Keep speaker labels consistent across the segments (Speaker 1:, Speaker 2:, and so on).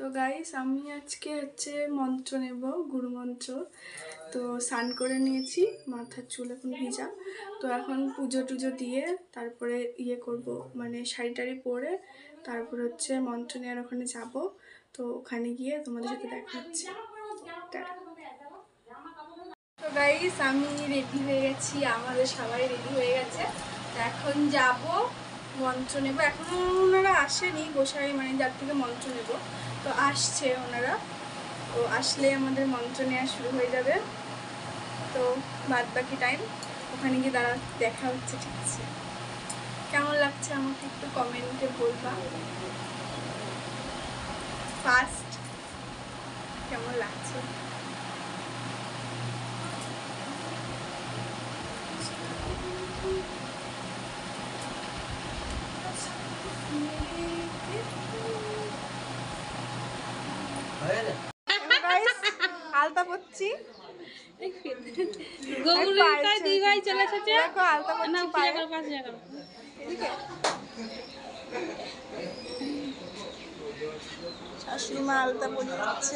Speaker 1: তো গাইস আমি আজকে হচ্ছে মন্ত্র নেব, গুরু মন্ত্র। তো স্নান করে নিয়েছি, মাথার চুল এখন ভিজা। তো এখন পুজো টুজো দিয়ে তারপরে করব, মানে শাড়ি টাড়ি পরে তারপর হচ্ছে মন্ত্র নেওয়ার ওখানে যাব। তো ওখানে গিয়ে তোমাদের সাথে দেখা হচ্ছে। তো গাইস আমি রেডি হয়ে গেছি, আমাদের সবাই রেডি হয়ে গেছে। তো এখন যাব মন্ত্র নেব। এখনো ওনারা আসেনি, গোসাই মানে যার থেকে মন্ত্র নেব তো আসছে ওনারা। তো আসলে আমাদের মন্ত্র নেওয়া শুরু হয়ে যাবে। তো বাদ বাকি টাইম ওখানে গিয়ে দেখা হচ্ছে। ঠিক আছে, কেমন লাগছে আমাকে একটু কমেন্টে বলবা। ফার্স্ট কেমন লাগছে? আলতা পড়ছি, শাশুড়ি মা আলতা পরে যাচ্ছে।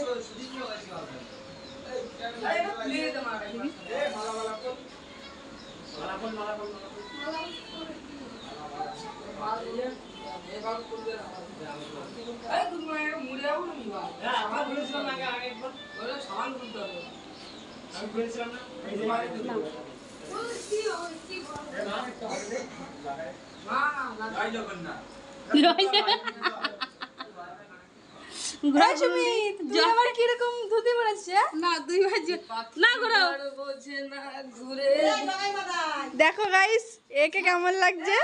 Speaker 1: দেখো গাইস একে কেমন লাগছে,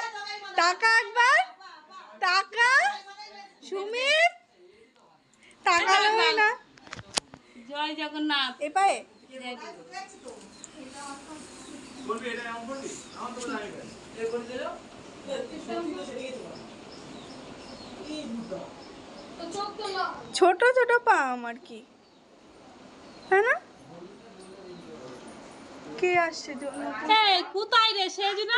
Speaker 1: টাকা একবার, টাকা সুমিত, টাকা না। জয় জগন্নাথ। এ পায়ে ছোট ছোট পা আমার, কি তাই না? কে আসছে?
Speaker 2: কোথায় রে সেজনা?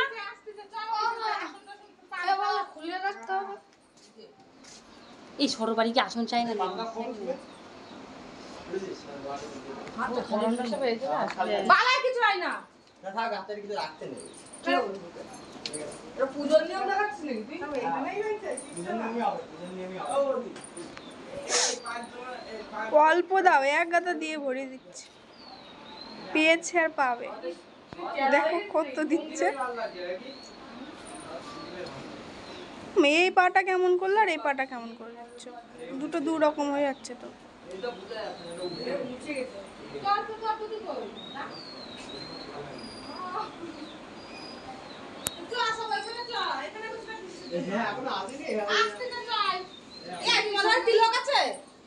Speaker 2: এই সরবাড়ি কি আসন চাই না? বালাই কিছু হয় না।
Speaker 1: অল্প দাও, এক গাদা দিয়ে ভরে দিচ্ছে। পেয়েছে আর পাবে, দেখো কত দিচ্ছে। এই পাটা কেমন করলো আর এই পাটা কেমন করে যাচ্ছ, দুটো দু রকম হয়ে যাচ্ছে। তো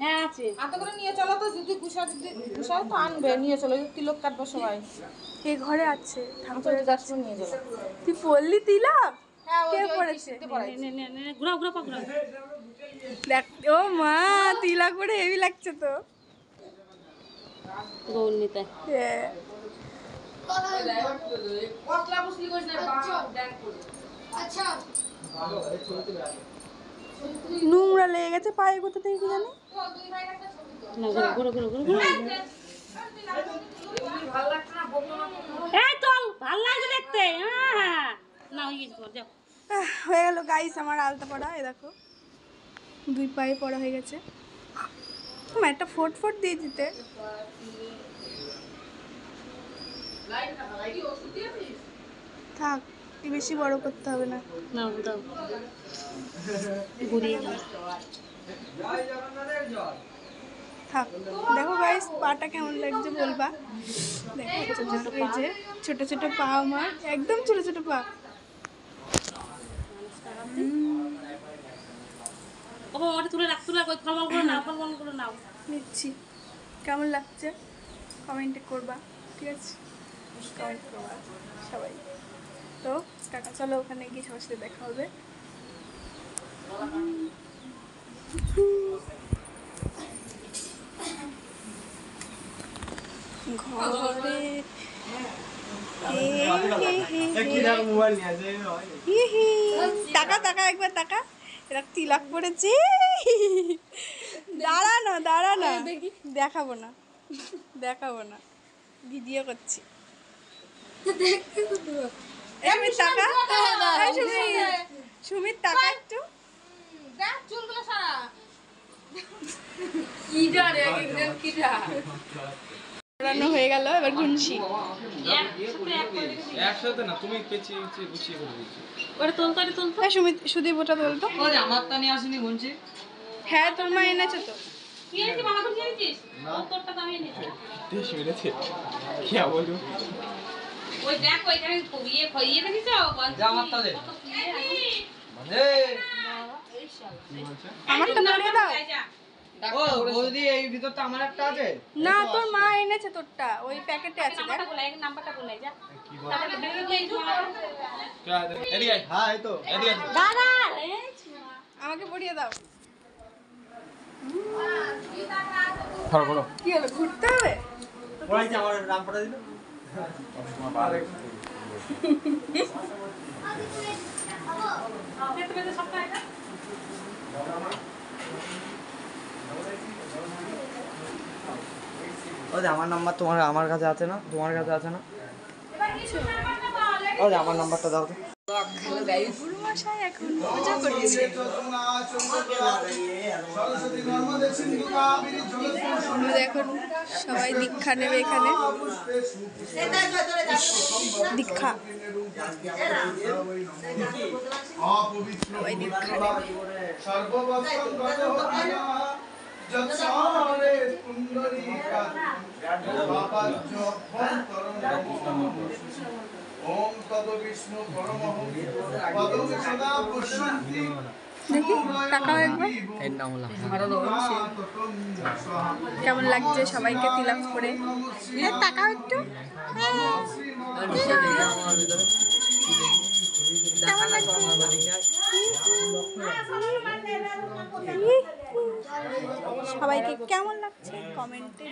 Speaker 2: হ্যাঁ আছে,
Speaker 3: হাতে করে নিয়ে চলো তো, যদি কুশায় তো আনবে, নিয়ে চলো, তিলক কাটবো সবাই।
Speaker 1: এই ঘরে আছে ঠাকুরের
Speaker 3: গাছ নিয়ে যাবো।
Speaker 1: তুই পড়লি তিলক?
Speaker 3: হ্যাঁ,
Speaker 1: কে পড়েছে?
Speaker 2: ঘুরাও ঘুরাও ঘুরাও।
Speaker 1: দেখ ও মা, তিলক পরে হেভি লাগছে তো।
Speaker 2: গৌরনীতা
Speaker 1: নোংরা লেগে গেছে পায়ে, কোথা থেকে কি জানি। হয়ে গেল গাইস আমার আলতা পড়া। এ দেখো দুই পায়ে পড়া হয়ে গেছে। একটা ফোট ফোট দিয়ে দিতে। থাক, বেশি বড় করতে হবে না। থাক। দেখো গাইস পাটা কেমন লাগছে বলবা। দেখো এই যে ছোট ছোট পা আমার, একদম ছোট ছোট পা। নিচ্ছি, কেমন লাগছে কমেন্টে করবা। ঠিক আছে, কমেন্ট করবা সবাই। তো টাটা, চলো ওখানে গিয়ে সবার সাথে দেখা হবে। ঘরে টাকা টাকা একবার টাকা, এরা তিলক পড়েছে। দাঁড়া না, দাঁড়া না দেখাবো না দেখাবো না ভিডিও করছি সুমিত টাকা সুমিত টাকা একটু
Speaker 3: দেখ চুলগুলো সারা
Speaker 1: রান্না হয়ে গেল এবার গুনছি
Speaker 4: একসাথে না, তুমি পেঁচিয়ে গুছিয়ে করে দিচ্ছি।
Speaker 2: ওটা তুলতো এটা তুলতো
Speaker 1: সুমিত সুদীপ ওটা বলতো
Speaker 5: আমারটা নিয়ে আসেনি গুনছি।
Speaker 1: হ্যাঁ তোর মা এনেছে তো
Speaker 2: কি এনেছিস মামা তুমি এনেছিস তোরটা তো আমি এনেছি
Speaker 4: 30 মিনিটে কি বলবো?
Speaker 2: ওই দেখ ওইখানে ইয়ে দেখিস
Speaker 5: আমারটা দে। মানে
Speaker 1: আমারটা পরিয়ে দাও
Speaker 5: ও বৌদি এই ভিতরটা আমার একটা আছে।
Speaker 1: না তোর মা এনেছে তোরটা ওই প্যাকেটে আছে দেখ
Speaker 2: নাম্বারটা বলে যা
Speaker 4: কি বল? এদিকে আয়।
Speaker 5: হ্যাঁ এই তো।
Speaker 4: এদিকে আয়।
Speaker 2: দাদা
Speaker 1: আমাকে পরিয়ে দাও
Speaker 4: ধরো বলো।
Speaker 1: কি হলো ঘুরতে হবে
Speaker 5: ওরাই যে আমার নাম পড়া দিল। ও যে আমার নাম্বার তোমার আমার কাছে আছে না? তোমার কাছে আছে না? ও যে আমার নাম্বারটা দাও তো।
Speaker 1: গুরু মশাই এখন পূজা করছে আমরা এখন সবাই দীক্ষা নেবে এখানে দীক্ষা সবাই দীক্ষা
Speaker 6: ওম তদ বিষ্ণু পরমহং পদং সদা পশ্যন্তি
Speaker 1: দেখি টাকাও একবার
Speaker 5: এর নাম হলো
Speaker 1: কেমন লাগছে সবাইকে তিলক করে টাকাও একটু কেমন লাগছে সবাইকে কেমন লাগছে কমেন্টে